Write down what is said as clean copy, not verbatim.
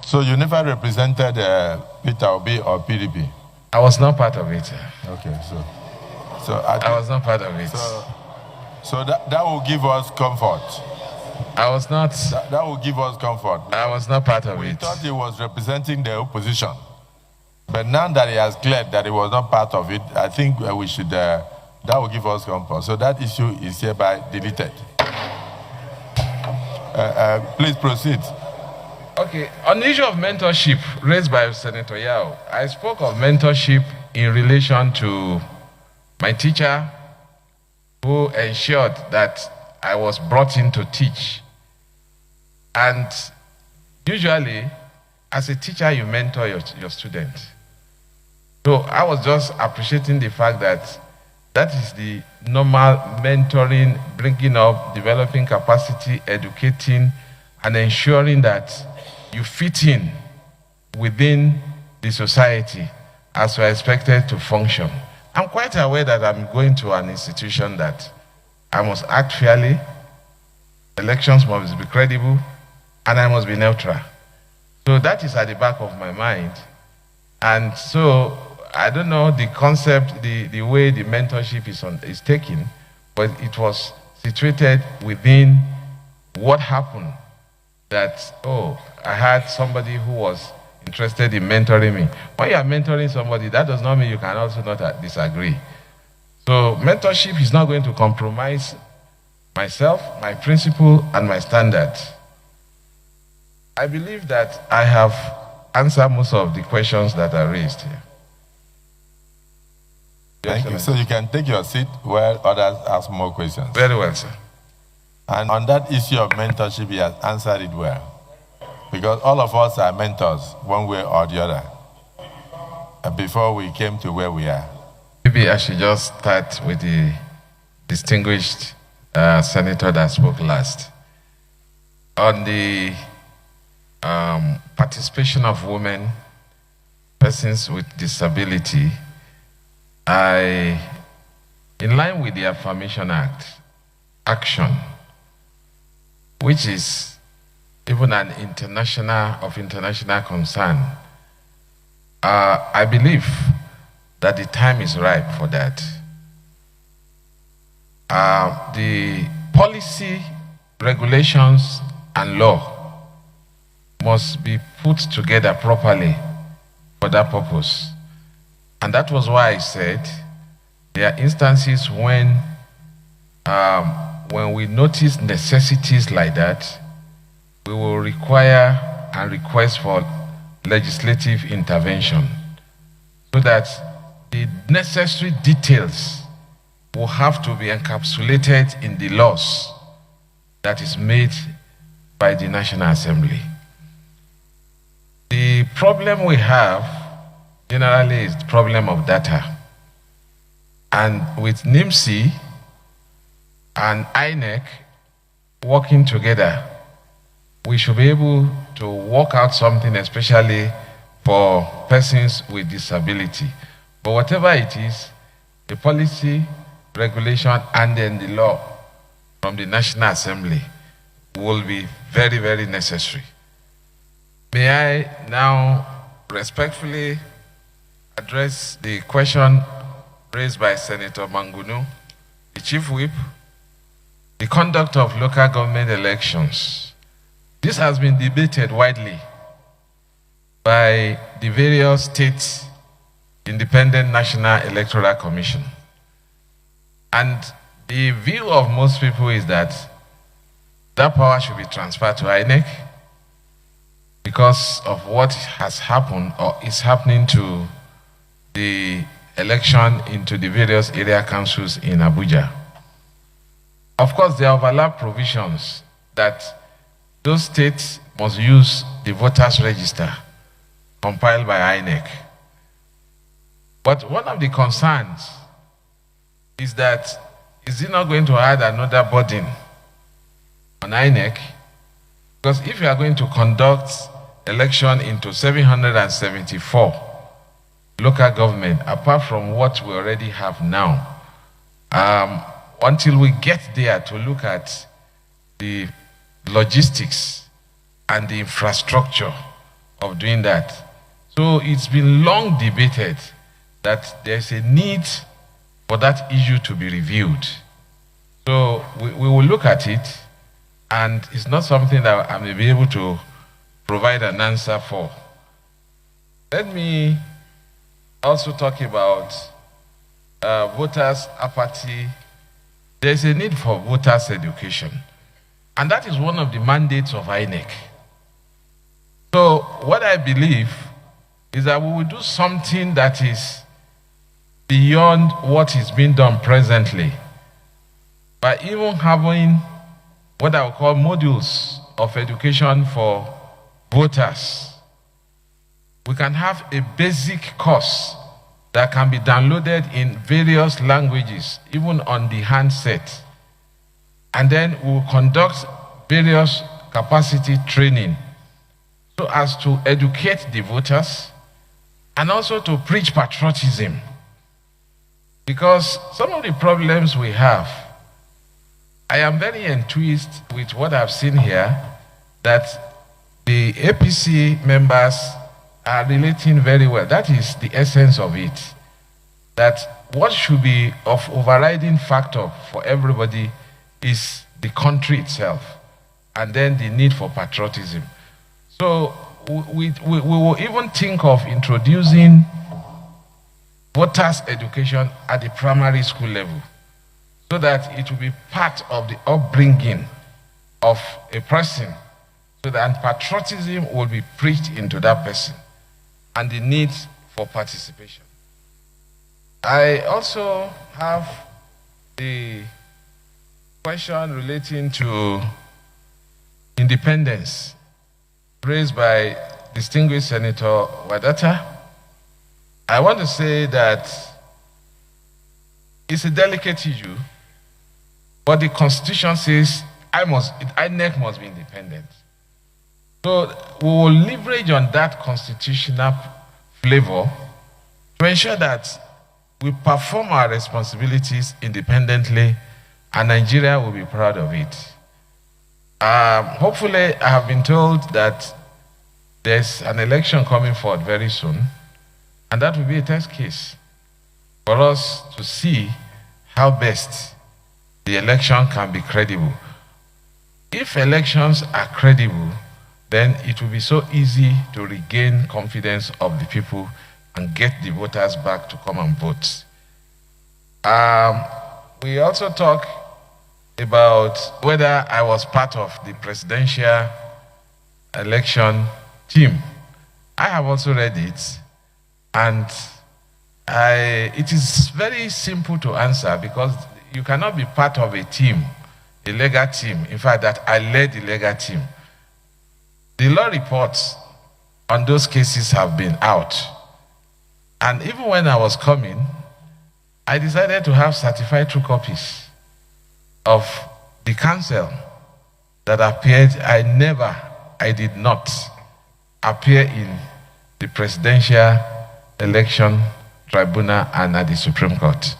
So you never represented Peter Obi or PDP? I was not part of it. Okay, so I was not part of it. So that will give us comfort. I was not. That will give us comfort. I was not part of it. We thought he was representing the opposition. But now that he has cleared that he was not part of it, I think we should, that will give us comfort. So that issue is hereby deleted. Please proceed. Okay, on the issue of mentorship raised by Senator Yao, I spoke of mentorship in relation to my teacher who ensured that I was brought in to teach. And usually, as a teacher, you mentor your students. So I was just appreciating the fact that that is the normal mentoring, bringing up, developing capacity, educating, and ensuring that you fit in within the society as we're expected to function. I'm quite aware that I'm going to an institution that I must act fairly, elections must be credible, and I must be neutral. So that is at the back of my mind. And so I don't know the concept, the way the mentorship is taken, but it was situated within what happened that, oh, I had somebody who was interested in mentoring me. When you are mentoring somebody, that does not mean you can also not disagree. So mentorship is not going to compromise myself, my principle, and my standards. I believe that I have answered most of the questions that are raised here. Thank you. So you can take your seat while others ask more questions. Very well, sir. And on that issue of mentorship, he has answered it well. Because all of us are mentors, one way or the other, before we came to where we are. Maybe I should just start with the distinguished senator that spoke last. On the participation of women, persons with disability, in line with the Affirmation Act, action, which is even an international concern, I believe that the time is ripe for that. The policy, regulations, and law must be put together properly for that purpose. And that was why I said there are instances when we notice necessities like that, we will require and request for legislative intervention so that the necessary details will have to be encapsulated in the laws that is made by the National Assembly. The problem we have generally is the problem of data. And with NIMC and INEC working together, we should be able to work out something, especially for persons with disability. But whatever it is, the policy, regulation, and then the law from the National Assembly will be very, very necessary. May I now respectfully address the question raised by Senator Mangunu, the Chief Whip, the conduct of local government elections. This has been debated widely by the various states independent National Electoral Commission. And the view of most people is that that power should be transferred to INEC because of what has happened or is happening to the election into the various area councils in Abuja. Of course, there are overlap provisions that those states must use the voters' register compiled by INEC. But one of the concerns is that, is it not going to add another burden on INEC? Because if you are going to conduct election into 774 local government, apart from what we already have now, until we get there to look at the logistics and the infrastructure of doing that. So it's been long debated that there's a need for that issue to be reviewed. So we will look at it, and it's not something that I may be able to provide an answer for. Let me also talk about voters' apathy. There's a need for voters' education, and that is one of the mandates of INEC. So what I believe is that we will do something that is beyond what is being done presently, by even having what I would call modules of education for voters. We can have a basic course that can be downloaded in various languages, even on the handset. And then we'll conduct various capacity training so as to educate the voters and also to preach patriotism. Because some of the problems we have, I am very enthused with what I've seen here, that the APC members are relating very well. That is the essence of it. That what should be of overriding factor for everybody is the country itself, and then the need for patriotism. So we will even think of introducing voters' education at the primary school level, so that it will be part of the upbringing of a person, so that patriotism will be preached into that person and the need for participation. I also have the question relating to independence raised by distinguished Senator Wadata. I want to say that it's a delicate issue, but the Constitution says INEC must be independent. So we will leverage on that constitutional flavor to ensure that we perform our responsibilities independently, and Nigeria will be proud of it. Hopefully, I have been told that there's an election coming forward very soon, and that will be a test case for us to see how best the election can be credible. If elections are credible, then it will be so easy to regain confidence of the people and get the voters back to come and vote. We also talk about whether I was part of the presidential election team. I have also read it, and it is very simple to answer, because you cannot be part of a team, a legal team. In fact, that I led the legal team. The law reports on those cases have been out. And even when I was coming, I decided to have certified true copies of the counsel that appeared. I did not appear in the presidential election tribunal and at the Supreme Court.